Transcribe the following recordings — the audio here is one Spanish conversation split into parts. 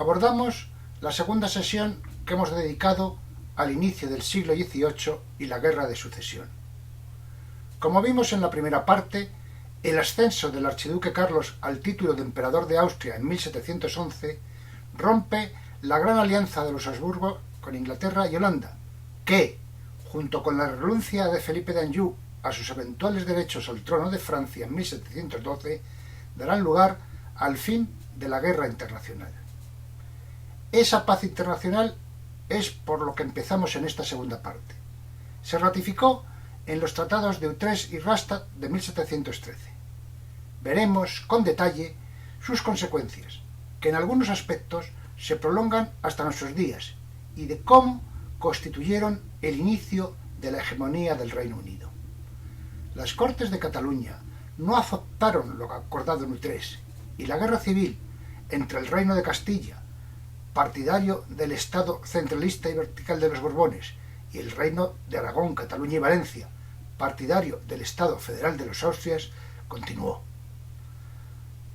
abordamos la segunda sesión que hemos dedicado al inicio del siglo XVIII y la Guerra de Sucesión. Como vimos en la primera parte, el ascenso del archiduque Carlos al título de emperador de Austria en 1711 rompe la gran alianza de los Habsburgo con Inglaterra y Holanda, que, junto con la renuncia de Felipe de Anjou a sus eventuales derechos al trono de Francia en 1712, darán lugar al fin de la guerra internacional. Esa paz internacional es por lo que empezamos en esta segunda parte. Se ratificó en los tratados de Utrecht y Rastatt de 1713. Veremos con detalle sus consecuencias, que en algunos aspectos se prolongan hasta nuestros días, y de cómo constituyeron el inicio de la hegemonía del Reino Unido. Las Cortes de Cataluña no aceptaron lo acordado en Utrecht, y la guerra civil entre el Reino de Castilla, partidario del Estado centralista y vertical de los Borbones, y el Reino de Aragón, Cataluña y Valencia, partidario del Estado federal de los Austrias, continuó.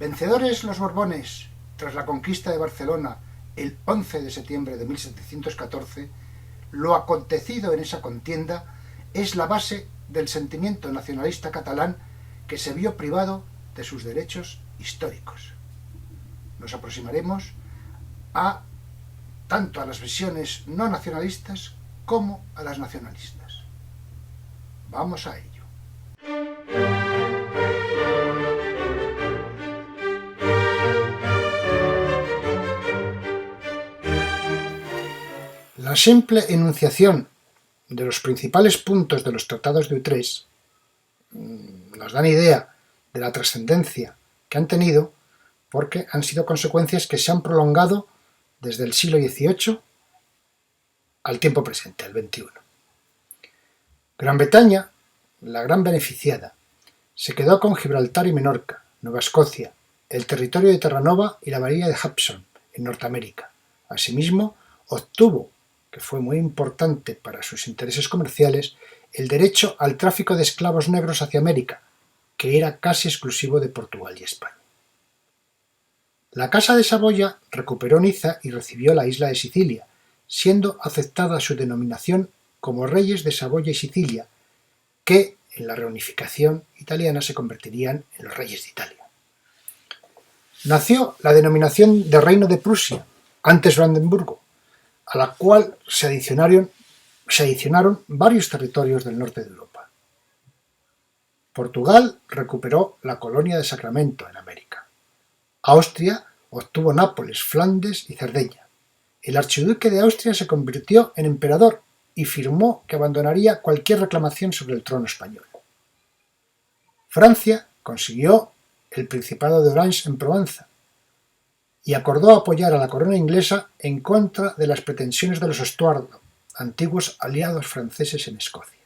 Vencedores los Borbones tras la conquista de Barcelona el 11 de septiembre de 1714, lo acontecido en esa contienda es la base del sentimiento nacionalista catalán que se vio privado de sus derechos históricos. Nos aproximaremos tanto a las visiones no nacionalistas como a las nacionalistas. Vamos a ello. La simple enunciación de los principales puntos de los tratados de Utrecht nos dan idea de la trascendencia que han tenido, porque han sido consecuencias que se han prolongado desde el siglo XVIII al tiempo presente, al XXI. Gran Bretaña, la gran beneficiada, se quedó con Gibraltar y Menorca, Nueva Escocia, el territorio de Terranova y la bahía de Hudson, en Norteamérica. Asimismo, obtuvo, que fue muy importante para sus intereses comerciales, el derecho al tráfico de esclavos negros hacia América, que era casi exclusivo de Portugal y España. La Casa de Saboya recuperó Niza y recibió la isla de Sicilia, siendo aceptada su denominación como Reyes de Saboya y Sicilia, que en la reunificación italiana se convertirían en los Reyes de Italia. Nació la denominación de Reino de Prusia, antes Brandenburgo, a la cual se adicionaron varios territorios del norte de Europa. Portugal recuperó la colonia de Sacramento en América. Austria obtuvo Nápoles, Flandes y Cerdeña. El archiduque de Austria se convirtió en emperador y firmó que abandonaría cualquier reclamación sobre el trono español. Francia consiguió el Principado de Orange en Provenza y acordó apoyar a la corona inglesa en contra de las pretensiones de los Estuardo, antiguos aliados franceses en Escocia.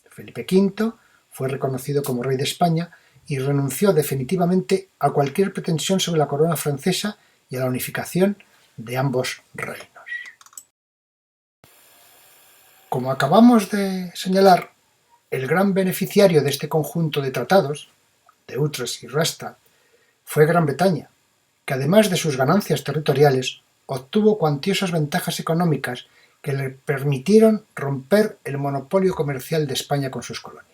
Felipe V fue reconocido como rey de España y renunció definitivamente a cualquier pretensión sobre la corona francesa y a la unificación de ambos reinos. Como acabamos de señalar, el gran beneficiario de este conjunto de tratados, de Utrecht y Rastatt, fue Gran Bretaña, que además de sus ganancias territoriales, obtuvo cuantiosas ventajas económicas que le permitieron romper el monopolio comercial de España con sus colonias.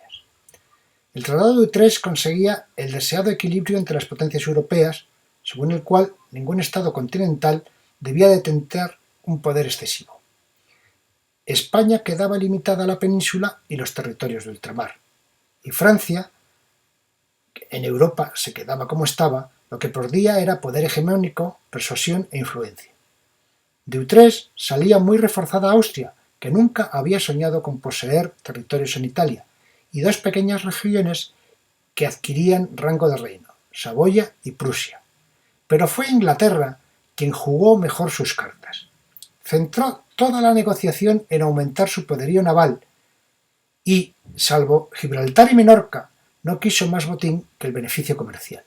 El Tratado de Utrecht conseguía el deseado equilibrio entre las potencias europeas, según el cual ningún Estado continental debía detener un poder excesivo. España quedaba limitada a la península y los territorios de ultramar, y Francia, en Europa, se quedaba como estaba. Lo que perdía era poder hegemónico, persuasión e influencia. De Utrecht salía muy reforzada Austria, que nunca había soñado con poseer territorios en Italia, y dos pequeñas regiones que adquirían rango de reino, Saboya y Prusia. Pero fue Inglaterra quien jugó mejor sus cartas. Centró toda la negociación en aumentar su poderío naval y, salvo Gibraltar y Menorca, no quiso más botín que el beneficio comercial.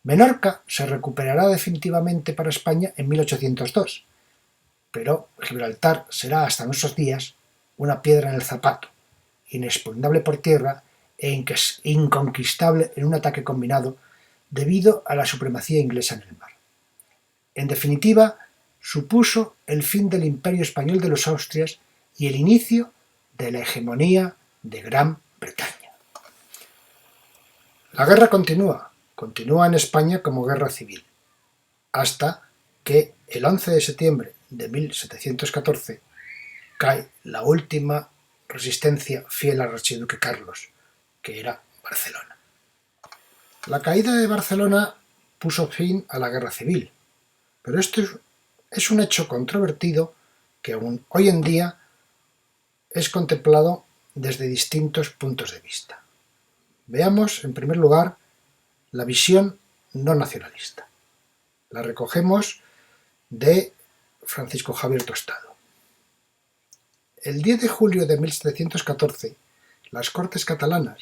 Menorca se recuperará definitivamente para España en 1802, pero Gibraltar será hasta nuestros días una piedra en el zapato, inexpugnable por tierra e inconquistable en un ataque combinado debido a la supremacía inglesa en el mar. En definitiva, supuso el fin del Imperio Español de los Austrias y el inicio de la hegemonía de Gran Bretaña. La guerra continúa en España como guerra civil, hasta que el 11 de septiembre de 1714 cae la última resistencia fiel al archiduque Carlos, que era Barcelona. La caída de Barcelona puso fin a la guerra civil, pero esto es un hecho controvertido que aún hoy en día es contemplado desde distintos puntos de vista. Veamos, en primer lugar, la visión no nacionalista. La recogemos de Francisco Javier Tostado. El 10 de julio de 1714, las Cortes catalanas,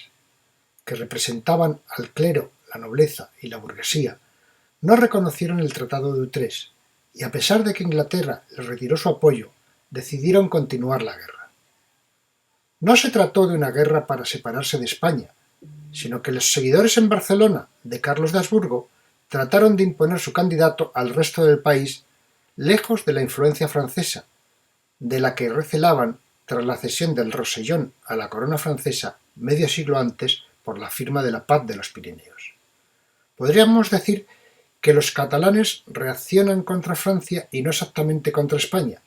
que representaban al clero, la nobleza y la burguesía, no reconocieron el Tratado de Utrecht y, a pesar de que Inglaterra les retiró su apoyo, decidieron continuar la guerra. No se trató de una guerra para separarse de España, sino que los seguidores en Barcelona de Carlos de Habsburgo trataron de imponer su candidato al resto del país, lejos de la influencia francesa, de la que recelaban tras la cesión del Rosellón a la corona francesa medio siglo antes por la firma de la Paz de los Pirineos. Podríamos decir que los catalanes reaccionan contra Francia y no exactamente contra España,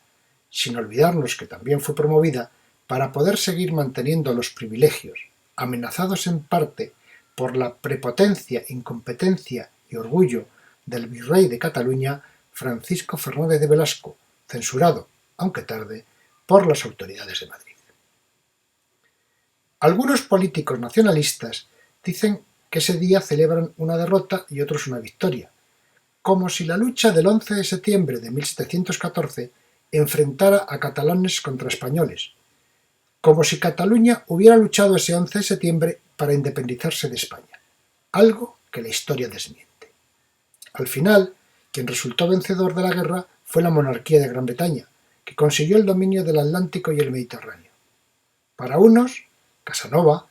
sin olvidarnos que también fue promovida para poder seguir manteniendo los privilegios, amenazados en parte por la prepotencia, incompetencia y orgullo del virrey de Cataluña, Francisco Fernández de Velasco, censurado, aunque tarde, por las autoridades de Madrid. Algunos políticos nacionalistas dicen que ese día celebran una derrota y otros una victoria, como si la lucha del 11 de septiembre de 1714 enfrentara a catalanes contra españoles, como si Cataluña hubiera luchado ese 11 de septiembre para independizarse de España, algo que la historia desmiente. Al final, quien resultó vencedor de la guerra fue la monarquía de Gran Bretaña, que consiguió el dominio del Atlántico y el Mediterráneo. Para unos, Casanova,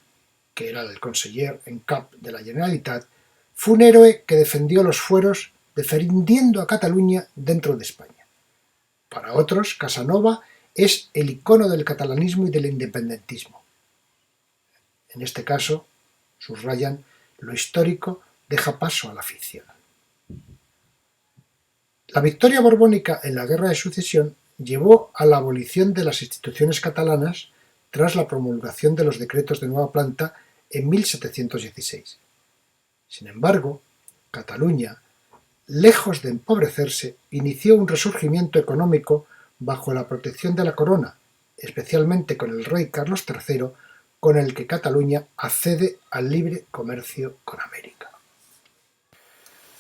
que era el conseller en cap de la Generalitat, fue un héroe que defendió los fueros defendiendo a Cataluña dentro de España. Para otros, Casanova es el icono del catalanismo y del independentismo. En este caso, subrayan, lo histórico deja paso a la ficción. La victoria borbónica en la Guerra de Sucesión llevó a la abolición de las instituciones catalanas tras la promulgación de los decretos de nueva planta en 1716. Sin embargo, Cataluña, lejos de empobrecerse, inició un resurgimiento económico bajo la protección de la corona, especialmente con el rey Carlos III, con el que Cataluña accede al libre comercio con América.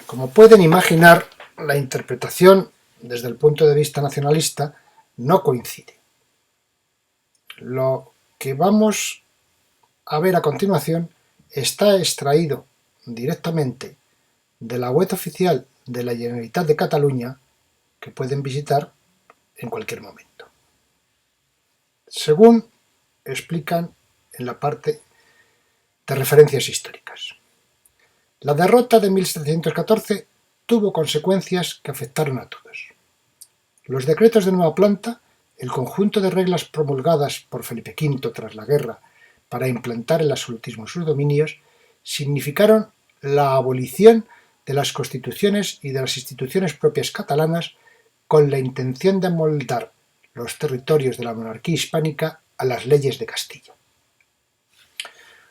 Como pueden imaginar, la interpretación desde el punto de vista nacionalista no coincide. Lo que vamos a ver a continuación está extraído directamente de la web oficial de la Generalitat de Cataluña, que pueden visitar en cualquier momento. Según explican en la parte de referencias históricas. La derrota de 1714 tuvo consecuencias que afectaron a todos. Los decretos de nueva planta, el conjunto de reglas promulgadas por Felipe V tras la guerra para implantar el absolutismo en sus dominios, significaron la abolición de las constituciones y de las instituciones propias catalanas con la intención de amoldar los territorios de la monarquía hispánica a las leyes de Castilla.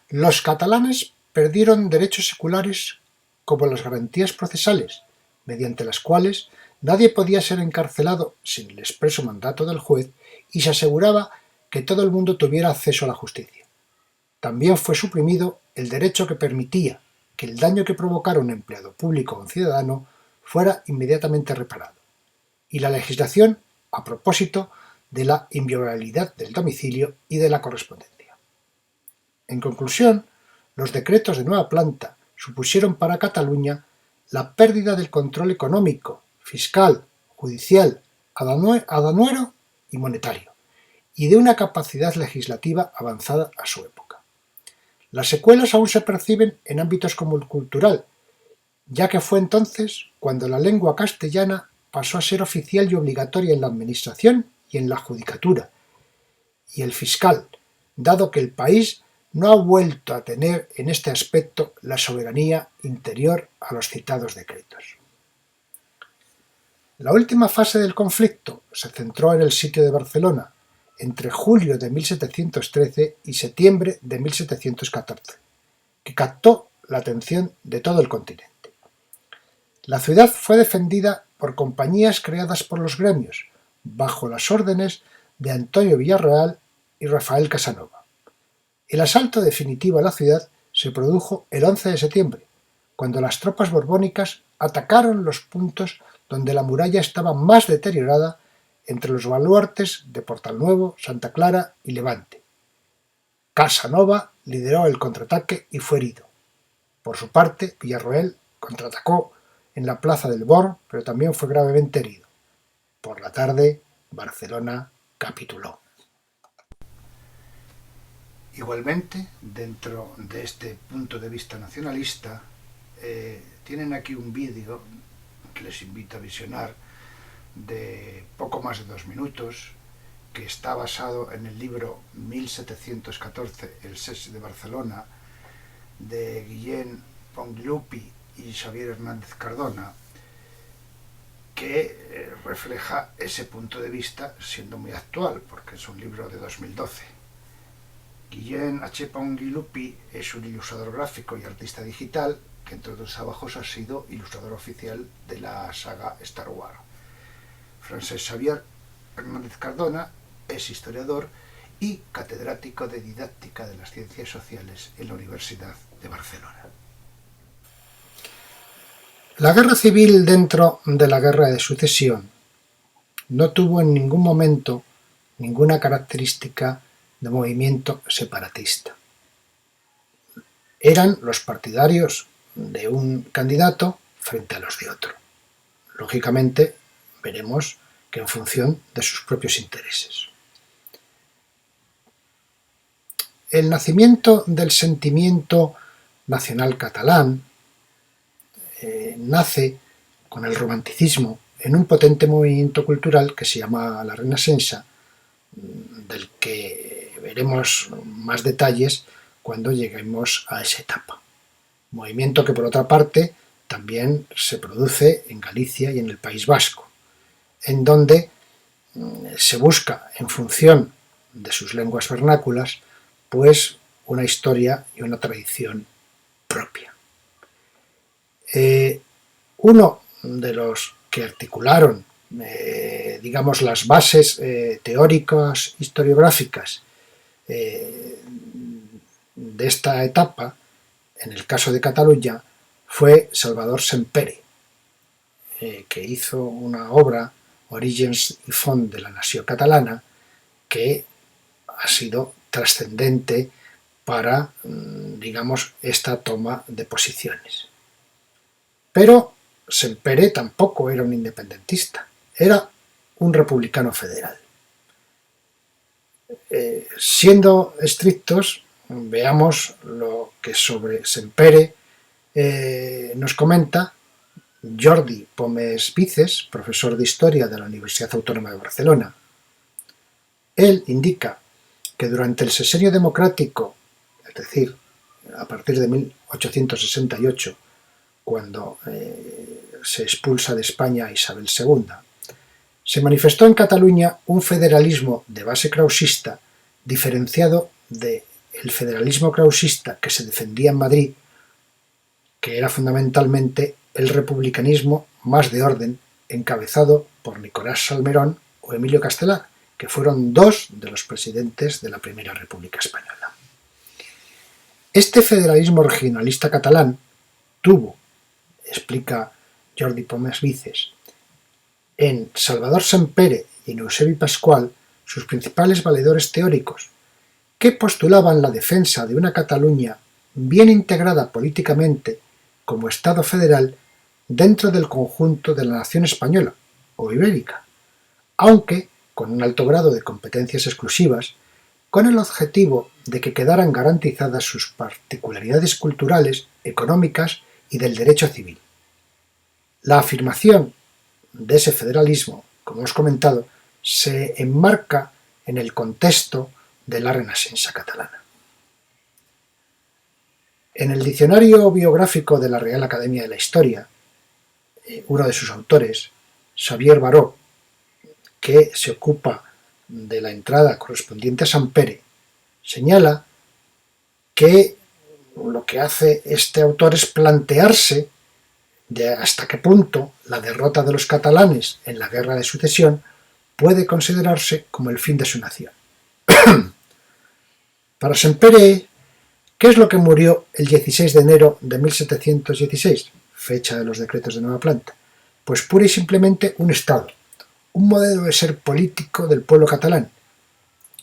Los catalanes perdieron derechos seculares como las garantías procesales, mediante las cuales nadie podía ser encarcelado sin el expreso mandato del juez y se aseguraba que todo el mundo tuviera acceso a la justicia. También fue suprimido el derecho que permitía que el daño que provocara un empleado público o un ciudadano fuera inmediatamente reparado, y la legislación a propósito de la inviolabilidad del domicilio y de la correspondencia. En conclusión, los decretos de nueva planta supusieron para Cataluña la pérdida del control económico, fiscal, judicial, aduanero y monetario, y de una capacidad legislativa avanzada a su época. Las secuelas aún se perciben en ámbitos como el cultural, ya que fue entonces cuando la lengua castellana pasó a ser oficial y obligatoria en la administración y en la judicatura, y el fiscal, dado que el país no ha vuelto a tener en este aspecto la soberanía interior a los citados decretos. La última fase del conflicto se centró en el sitio de Barcelona entre julio de 1713 y septiembre de 1714, que captó la atención de todo el continente. La ciudad fue defendida por compañías creadas por los gremios, bajo las órdenes de Antonio Villarreal y Rafael Casanova. El asalto definitivo a la ciudad se produjo el 11 de septiembre, cuando las tropas borbónicas atacaron los puntos donde la muralla estaba más deteriorada entre los baluartes de Portalnuevo, Santa Clara y Levante. Casanova lideró el contraataque y fue herido. Por su parte, Villarroel contraatacó en la plaza del Born, pero también fue gravemente herido. Por la tarde, Barcelona capituló. Igualmente, dentro de este punto de vista nacionalista, tienen aquí un vídeo que les invito a visionar de poco más de 2 minutos, que está basado en el libro 1714, El Ses de Barcelona, de Guillén Pongliupi y Xavier Hernández Cardona, que refleja ese punto de vista siendo muy actual, porque es un libro de 2012. Guillén H. Pongliupi es un ilustrador gráfico y artista digital que entre otros trabajos ha sido ilustrador oficial de la saga Star Wars. Francesc Xavier Hernández Cardona es historiador y catedrático de didáctica de las ciencias sociales en la Universidad de Barcelona. La guerra civil dentro de la guerra de sucesión no tuvo en ningún momento ninguna característica de movimiento separatista. Eran los partidarios de un candidato frente a los de otro. Lógicamente, veremos que en función de sus propios intereses. El nacimiento del sentimiento nacional catalán nace con el romanticismo en un potente movimiento cultural que se llama la Renaixença, del que veremos más detalles cuando lleguemos a esa etapa. Movimiento que, por otra parte, también se produce en Galicia y en el País Vasco, en donde se busca, en función de sus lenguas vernáculas, pues una historia y una tradición propia. Uno de los que articularon, digamos, las bases teóricas historiográficas de esta etapa, en el caso de Cataluña, fue Salvador Sempere, que hizo una obra, Orígens i Font de la Nació Catalana, que ha sido trascendente para, digamos, esta toma de posiciones. Pero Sempere tampoco era un independentista, era un republicano federal. Siendo estrictos, veamos lo que sobre Sempere nos comenta Jordi Pomes Vices, profesor de Historia de la Universidad Autónoma de Barcelona. Él indica que durante el sexenio democrático, es decir, a partir de 1868, cuando se expulsa de España a Isabel II, se manifestó en Cataluña un federalismo de base krausista diferenciado del federalismo krausista que se defendía en Madrid, que era fundamentalmente el republicanismo más de orden, encabezado por Nicolás Salmerón o Emilio Castelar, que fueron dos de los presidentes de la Primera República Española. Este federalismo regionalista catalán tuvo, explica Jordi Pomes Vices, en Salvador Sempere y en Eusebi Pascual sus principales valedores teóricos, que postulaban la defensa de una Cataluña bien integrada políticamente como Estado federal dentro del conjunto de la nación española o ibérica, aunque con un alto grado de competencias exclusivas, con el objetivo de que quedaran garantizadas sus particularidades culturales, económicas y del derecho civil. La afirmación de ese federalismo, como hemos comentado, se enmarca en el contexto de la Renascença catalana. En el diccionario biográfico de la Real Academia de la Historia, uno de sus autores, Xavier Baró, que se ocupa de la entrada correspondiente a Sant Pere, señala que lo que hace este autor es plantearse de hasta qué punto la derrota de los catalanes en la Guerra de Sucesión puede considerarse como el fin de su nación. Para Sant Pere, ¿qué es lo que murió el 16 de enero de 1716, fecha de los decretos de Nueva Planta? Pues pura y simplemente un Estado, un modelo de ser político del pueblo catalán.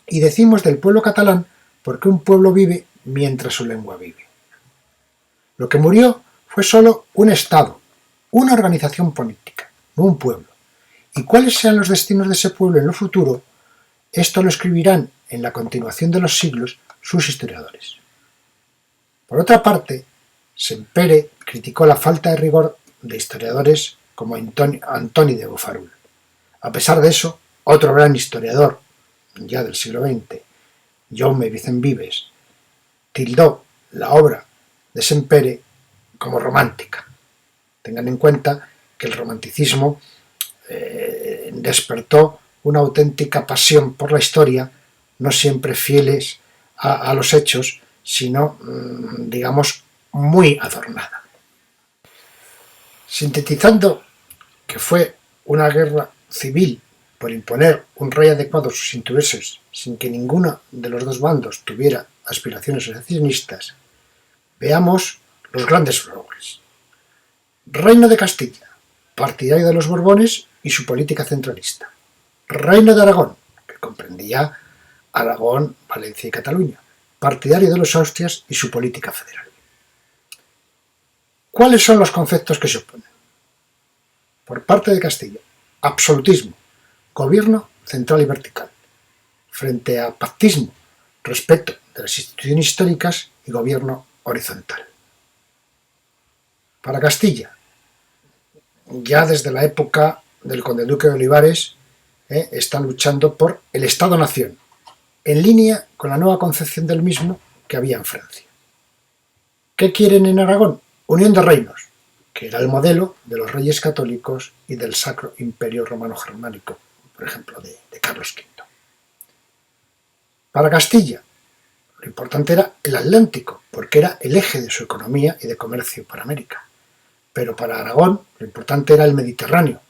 Y decimos del pueblo catalán porque un pueblo vive mientras su lengua vive. Lo que murió fue solo un Estado, una organización política, no un pueblo. Y cuáles sean los destinos de ese pueblo en lo futuro, esto lo escribirán en la continuación de los siglos sus historiadores. Por otra parte, Sant Pere criticó la falta de rigor de historiadores como Antoni de Bofarull. A pesar de eso, otro gran historiador, ya del siglo XX, Jaume Vicent Vives, tildó la obra de Sant Pere como romántica. Tengan en cuenta que el romanticismo despertó una auténtica pasión por la historia, no siempre fieles a los hechos, sino, digamos, muy adornada. Sintetizando que fue una guerra civil por imponer un rey adecuado a sus intereses sin que ninguno de los dos bandos tuviera aspiraciones secesionistas, veamos los grandes logros. Reino de Castilla, partidario de los Borbones y su política centralista. Reino de Aragón, que comprendía Aragón, Valencia y Cataluña, partidario de los Austrias y su política federal. ¿Cuáles son los conceptos que se oponen? Por parte de Castilla, absolutismo, gobierno central y vertical, frente a pactismo, respeto de las instituciones históricas y gobierno horizontal. Para Castilla, ya desde la época del conde duque de Olivares, están luchando por el Estado-Nación, en línea con la nueva concepción del mismo que había en Francia. ¿Qué quieren en Aragón? Unión de reinos, que era el modelo de los reyes católicos y del Sacro Imperio Romano-Germánico, por ejemplo, de Carlos V. Para Castilla, lo importante era el Atlántico, porque era el eje de su economía y de comercio para América. Pero para Aragón, lo importante era el Mediterráneo,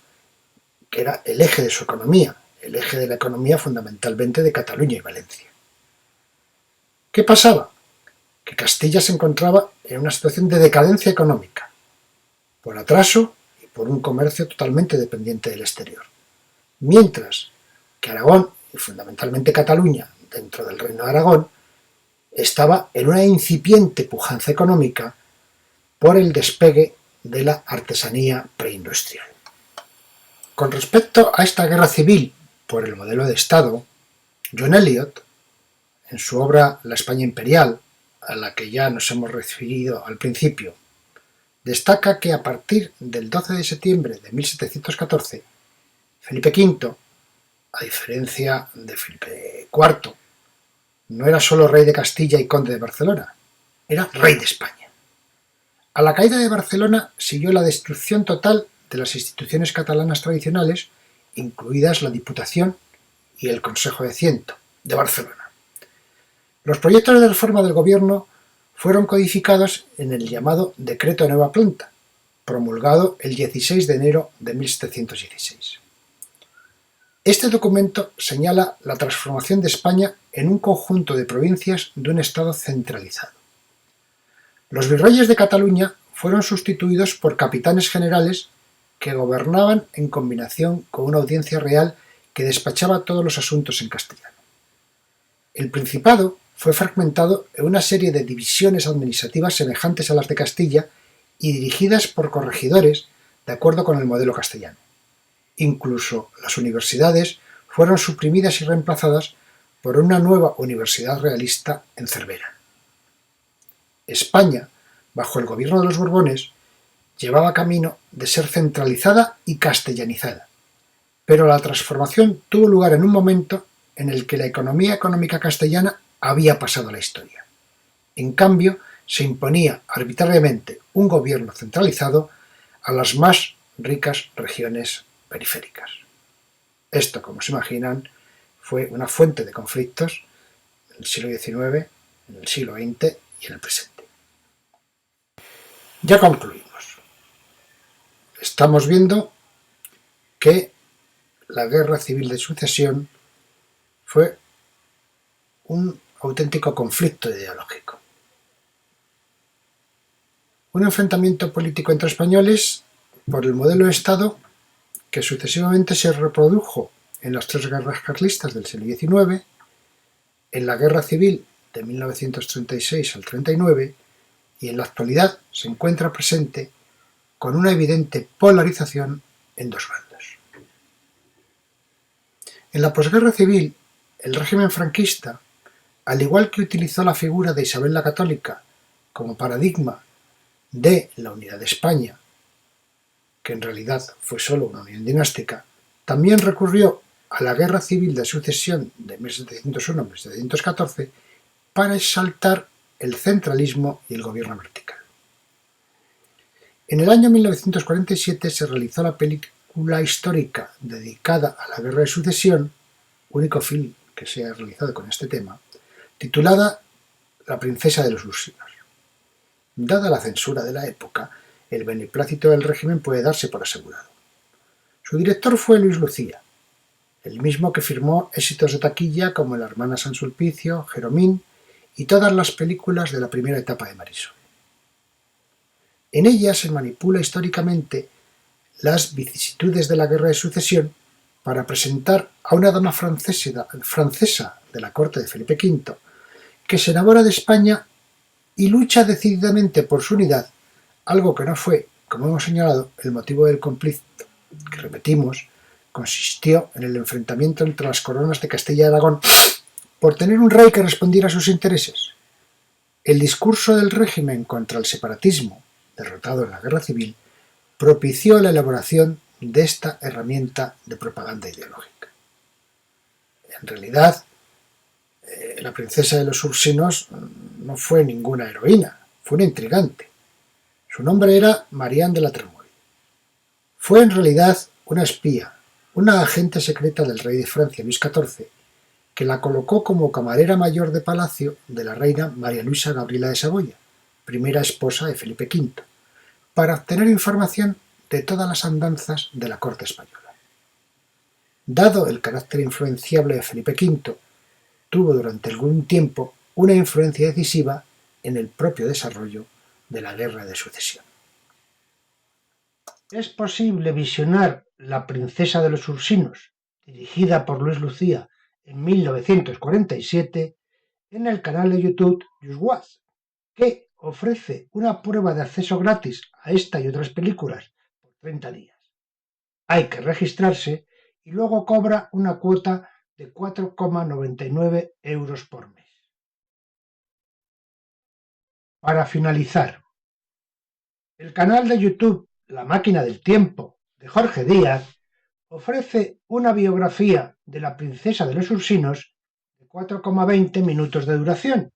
que era el eje de su economía, el eje de la economía fundamentalmente de Cataluña y Valencia. ¿Qué pasaba? Que Castilla se encontraba en una situación de decadencia económica, por atraso y por un comercio totalmente dependiente del exterior. Mientras que Aragón, y fundamentalmente Cataluña, dentro del Reino de Aragón, estaba en una incipiente pujanza económica por el despegue de la artesanía preindustrial. Con respecto a esta guerra civil por el modelo de Estado, John Eliot, en su obra La España Imperial, a la que ya nos hemos referido al principio, destaca que a partir del 12 de septiembre de 1714, Felipe V, a diferencia de Felipe IV, no era solo rey de Castilla y conde de Barcelona, era rey de España. A la caída de Barcelona siguió la destrucción total de las instituciones catalanas tradicionales, incluidas la Diputación y el Consejo de Ciento de Barcelona. Los proyectos de reforma del gobierno fueron codificados en el llamado Decreto de Nueva Planta, promulgado el 16 de enero de 1716. Este documento señala la transformación de España en un conjunto de provincias de un Estado centralizado. Los virreyes de Cataluña fueron sustituidos por capitanes generales que gobernaban en combinación con una audiencia real que despachaba todos los asuntos en castellano. El Principado fue fragmentado en una serie de divisiones administrativas semejantes a las de Castilla y dirigidas por corregidores de acuerdo con el modelo castellano. Incluso las universidades fueron suprimidas y reemplazadas por una nueva universidad realista en Cervera. España, bajo el gobierno de los Borbones, llevaba camino de ser centralizada y castellanizada, pero la transformación tuvo lugar en un momento en el que la economía económica castellana había pasado a la historia. En cambio, se imponía arbitrariamente un gobierno centralizado a las más ricas regiones periféricas. Esto, como se imaginan, fue una fuente de conflictos en el siglo XIX, en el siglo XX y en el presente. Ya concluimos. Estamos viendo que la Guerra Civil de Sucesión fue un auténtico conflicto ideológico. Un enfrentamiento político entre españoles por el modelo de Estado que sucesivamente se reprodujo en las tres guerras carlistas del siglo XIX, en la Guerra Civil de 1936 al 39 y en la actualidad se encuentra presente con una evidente polarización en dos bandos. En la posguerra civil, el régimen franquista, al igual que utilizó la figura de Isabel la Católica como paradigma de la unidad de España, que en realidad fue solo una unión dinástica, también recurrió a la Guerra Civil de Sucesión de 1701 a 1714 para exaltar el centralismo y el gobierno vertical. En el año 1947 se realizó la película histórica dedicada a la Guerra de Sucesión, único film que se ha realizado con este tema, titulada La princesa de los Ursinos. Dada la censura de la época, el beneplácito del régimen puede darse por asegurado. Su director fue Luis Lucía, el mismo que firmó éxitos de taquilla como La hermana San Sulpicio, Jeromín y todas las películas de la primera etapa de Marisol. En ella se manipula históricamente las vicisitudes de la Guerra de Sucesión para presentar a una dama francesa de la corte de Felipe V que se enamora de España y lucha decididamente por su unidad, algo que no fue, como hemos señalado, el motivo del conflicto, que repetimos, consistió en el enfrentamiento entre las coronas de Castilla y Aragón por tener un rey que respondiera a sus intereses. El discurso del régimen contra el separatismo, derrotado en la Guerra Civil, propició la elaboración de esta herramienta de propaganda ideológica. En realidad, la princesa de los Ursinos no fue ninguna heroína, fue una intrigante. Su nombre era Marianne de la Tremouille. Fue en realidad una espía, una agente secreta del rey de Francia, Luis XIV, que la colocó como camarera mayor de palacio de la reina María Luisa Gabriela de Saboya, primera esposa de Felipe V, para obtener información de todas las andanzas de la corte española. Dado el carácter influenciable de Felipe V, tuvo durante algún tiempo una influencia decisiva en el propio desarrollo de la Guerra de Sucesión. Es posible visionar La princesa de los Ursinos, dirigida por Luis Lucía en 1947, en el canal de YouTube Just Watch, que ofrece una prueba de acceso gratis a esta y otras películas por 30 días. Hay que registrarse y luego cobra una cuota de 4,99 euros por mes. Para finalizar, el canal de YouTube La máquina del tiempo de Jorge Díaz ofrece una biografía de la princesa de los Ursinos de 4,20 minutos de duración,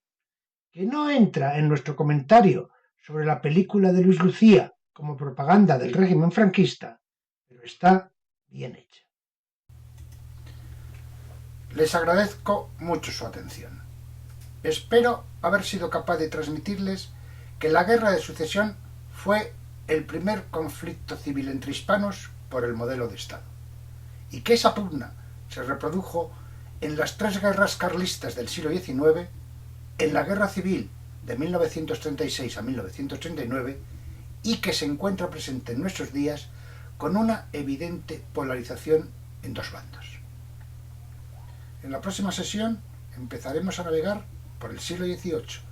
que no entra en nuestro comentario sobre la película de Luis Lucía como propaganda del régimen franquista, pero está bien hecha. Les agradezco mucho su atención. Espero haber sido capaz de transmitirles que la Guerra de Sucesión fue el primer conflicto civil entre hispanos por el modelo de Estado, y que esa pugna se reprodujo en las tres guerras carlistas del siglo XIX, en la Guerra Civil de 1936 a 1939 y que se encuentra presente en nuestros días con una evidente polarización en dos bandos. En la próxima sesión empezaremos a navegar por el siglo XVIII,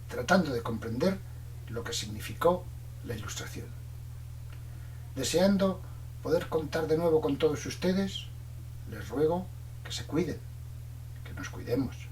tratando de comprender lo que significó la Ilustración. Deseando poder contar de nuevo con todos ustedes, les ruego que se cuiden, que nos cuidemos.